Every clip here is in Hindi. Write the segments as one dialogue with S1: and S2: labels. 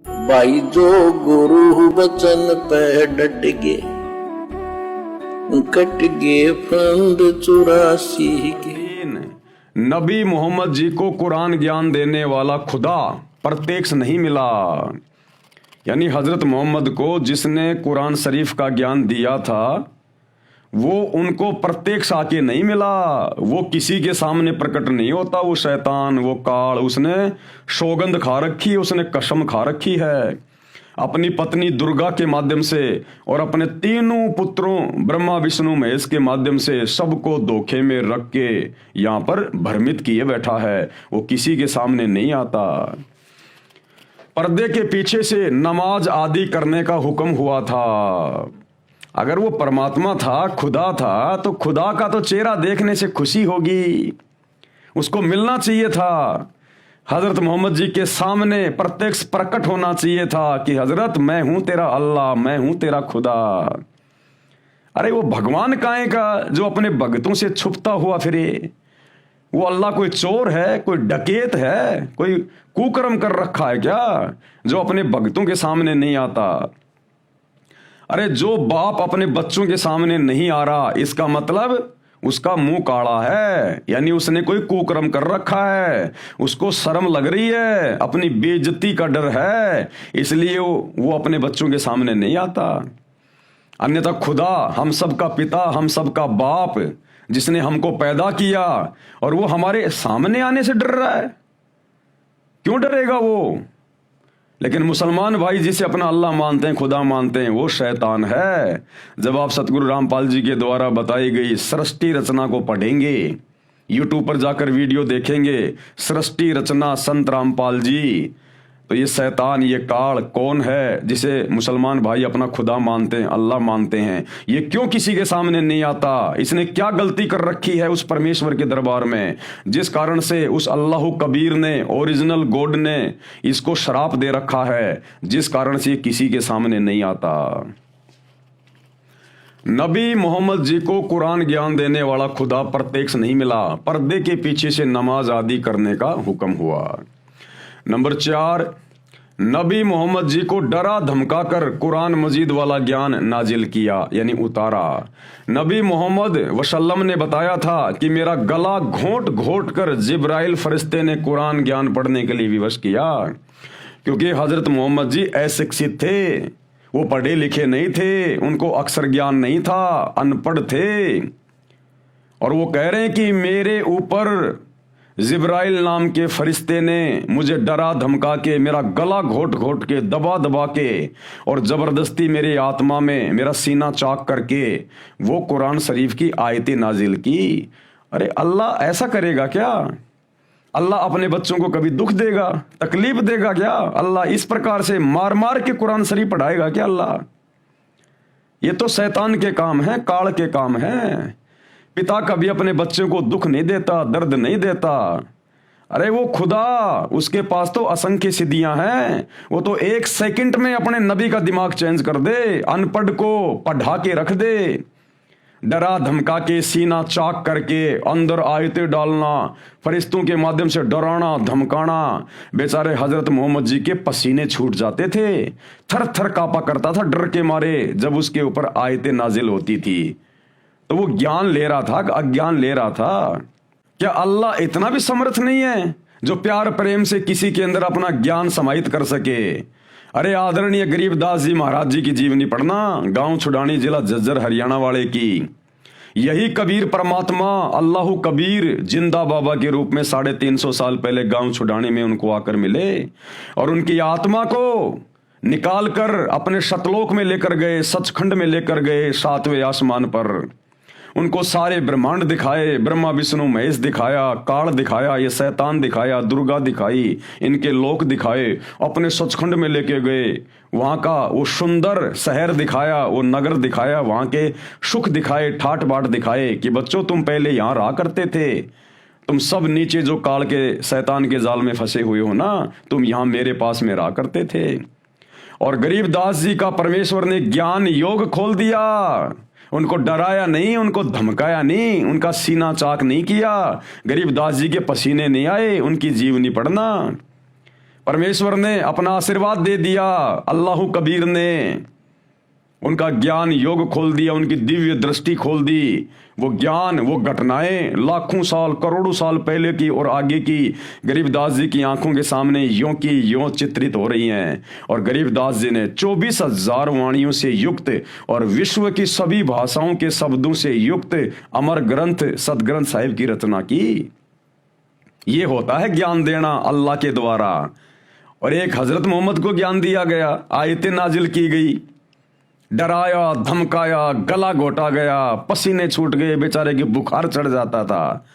S1: भाई जो गुरु बचन पे डट गे, कट गे फंद 84 के।
S2: नबी मोहम्मद जी को कुरान ज्ञान देने वाला खुदा प्रत्यक्ष नहीं मिला। यानी हजरत मोहम्मद को जिसने कुरान शरीफ का ज्ञान दिया था वो उनको प्रत्यक्ष आके नहीं मिला। वो किसी के सामने प्रकट नहीं होता। वो शैतान, वो काल, उसने सौगंध खा रखी है, उसने कसम खा रखी है अपनी पत्नी दुर्गा के माध्यम से और अपने तीनों पुत्रों ब्रह्मा विष्णु महेश के माध्यम से सबको धोखे में रख के यहाँ पर भ्रमित किए बैठा है। वो किसी के सामने नहीं आता। पर्दे के पीछे से नमाज आदि करने का हुक्म हुआ था। अगर वो परमात्मा था, खुदा था, तो खुदा का तो चेहरा देखने से खुशी होगी, उसको मिलना चाहिए था। हजरत मोहम्मद जी के सामने प्रत्यक्ष प्रकट होना चाहिए था कि हजरत मैं हूं तेरा अल्लाह, मैं हूं तेरा खुदा। अरे वो भगवान काहे का जो अपने भक्तों से छुपता हुआ फिरे? वो अल्लाह कोई चोर है, कोई डकैत है, कोई कुकर्म कर रखा है क्या जो अपने भक्तों के सामने नहीं आता? अरे जो बाप अपने बच्चों के सामने नहीं आ रहा, इसका मतलब उसका मुंह काला है, यानी उसने कोई कुकर्म कर रखा है, उसको शर्म लग रही है, अपनी बेइज्जती का डर है, इसलिए वो अपने बच्चों के सामने नहीं आता। अन्यथा खुदा, हम सब का पिता, हम सब का बाप, जिसने हमको पैदा किया और वो हमारे सामने आने से डर रहा है, क्यों डरेगा वो? लेकिन मुसलमान भाई जिसे अपना अल्लाह मानते हैं, खुदा मानते हैं, वो शैतान है। जब आप सतगुरु रामपाल जी के द्वारा बताई गई सृष्टि रचना को पढ़ेंगे, यूट्यूब पर जाकर वीडियो देखेंगे, सृष्टि रचना संत रामपाल जी, तो ये शैतान, ये काल कौन है जिसे मुसलमान भाई अपना खुदा मानते हैं, अल्लाह मानते हैं, ये क्यों किसी के सामने नहीं आता? इसने क्या गलती कर रखी है उस परमेश्वर के दरबार में, जिस कारण से उस अल्लाह कबीर ने, ओरिजिनल गॉड ने इसको श्राप दे रखा है, जिस कारण से ये किसी के सामने नहीं आता। नबी मोहम्मद जी को कुरान ज्ञान देने वाला खुदा प्रत्यक्ष नहीं मिला। पर्दे के पीछे से नमाज आदि करने का हुक्म हुआ। नंबर 4, नबी मोहम्मद जी को डरा धमकाकर कुरान मजीद वाला ज्ञान नाजिल किया, यानी उतारा। नबी मोहम्मद वसल्लम ने बताया था कि मेरा गला घोंट घोंट कर जिब्राइल फरिश्ते ने कुरान ज्ञान पढ़ने के लिए विवश किया, क्योंकि हजरत मोहम्मद जी अशिक्षित थे, वो पढ़े लिखे नहीं थे, उनको अक्षर ज्ञान नहीं था, अनपढ़ थे। और वो कह रहे हैं कि मेरे ऊपर जिब्राइल नाम के फरिश्ते ने मुझे डरा धमका के, मेरा गला घोट घोट के, दबा दबा के और जबरदस्ती मेरे आत्मा में मेरा सीना चाक करके वो कुरान शरीफ की आयतें नाजिल की। अरे अल्लाह ऐसा करेगा क्या? अल्लाह अपने बच्चों को कभी दुख देगा, तकलीफ देगा क्या? अल्लाह इस प्रकार से मार मार के कुरान शरीफ पढ़ाएगा क्या अल्लाह? ये तो शैतान के काम है, काल के काम है। पिता कभी अपने बच्चों को दुख नहीं देता, दर्द नहीं देता। अरे वो खुदा, उसके पास तो असंख्य सिद्धियां हैं, वो तो 1 सेकंड में अपने नबी का दिमाग चेंज कर दे, अनपढ़ को पढ़ा के रख दे, डरा धमका के, सीना चाक करके, अंदर आयतें डालना, फरिश्तों के माध्यम से डराना धमकाना। बेचारे हजरत मोहम्मद जी के पसीने छूट जाते थे, थर थर कांपा करता था डर के मारे जब उसके ऊपर आयतें नाजिल होती थी। तो वो ज्ञान ले रहा था, अज्ञान ले रहा था। क्या अल्लाह इतना भी समर्थ नहीं है जो प्यार प्रेम से किसी के अंदर अपना ज्ञान समाहित कर सके? अरे आदरणीय गरीबदास जी महाराज जी की जीवनी पढ़ना, गांव छुड़ानी, जिला झज्जर, हरियाणा वाले की। यही कबीर परमात्मा अल्लाह कबीर जिंदा बाबा के रूप में 350 साल पहले गांव छुड़ानी में उनको आकर मिले और उनकी आत्मा को निकाल कर अपने शतलोक में लेकर गए, सचखंड में लेकर गए, 7वें आसमान पर। उनको सारे ब्रह्मांड दिखाए, ब्रह्मा विष्णु महेश दिखाया, काल दिखाया, ये शैतान दिखाया, दुर्गा दिखाई, इनके लोक दिखाए, अपने सचखंड में लेके गए। वहां का वो सुंदर शहर दिखाया, वो नगर दिखाया, वहां के सुख दिखाए, ठाट बाट दिखाए कि बच्चों तुम पहले यहाँ रहा करते थे, तुम सब नीचे जो काल के शैतान के जाल में फंसे हुए हो ना, तुम यहाँ मेरे पास में रहा करते थे। और गरीबदास जी का परमेश्वर ने ज्ञान योग खोल दिया, उनको डराया नहीं, उनको धमकाया नहीं, उनका सीना चाक नहीं किया, गरीबदास जी के पसीने नहीं आए, उनकी जीवनी पढ़ना। परमेश्वर ने अपना आशीर्वाद दे दिया, अल्लाह कबीर ने उनका ज्ञान योग खोल दिया, उनकी दिव्य दृष्टि खोल दी। वो ज्ञान, वो घटनाएं लाखों साल करोड़ों साल पहले की और आगे की गरीबदास जी की आंखों के सामने यों की यों चित्रित हो रही हैं। और गरीबदास जी ने 24,000 वाणियों से युक्त और विश्व की सभी भाषाओं के शब्दों से युक्त अमर ग्रंथ सदग्रंथ साहिब की रचना की। ये होता है ज्ञान देना अल्लाह के द्वारा। और एक हजरत मोहम्मद को ज्ञान दिया गया, आयतें नाजिल की गई, डराया धमकाया, गला घोटा गया, पसीने छूट गए, बेचारे की बुखार चढ़ जाता था।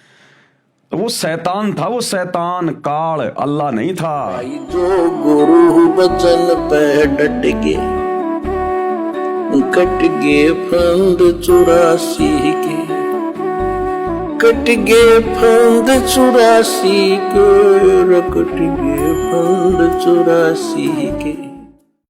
S2: तो वो शैतान था, वो शैतान काल, अल्लाह नहीं था।
S1: जो गुरु बचन पे डट के कट गे फंद 84 के, कट गे फंद 84 के, कट गे फंद 84 के।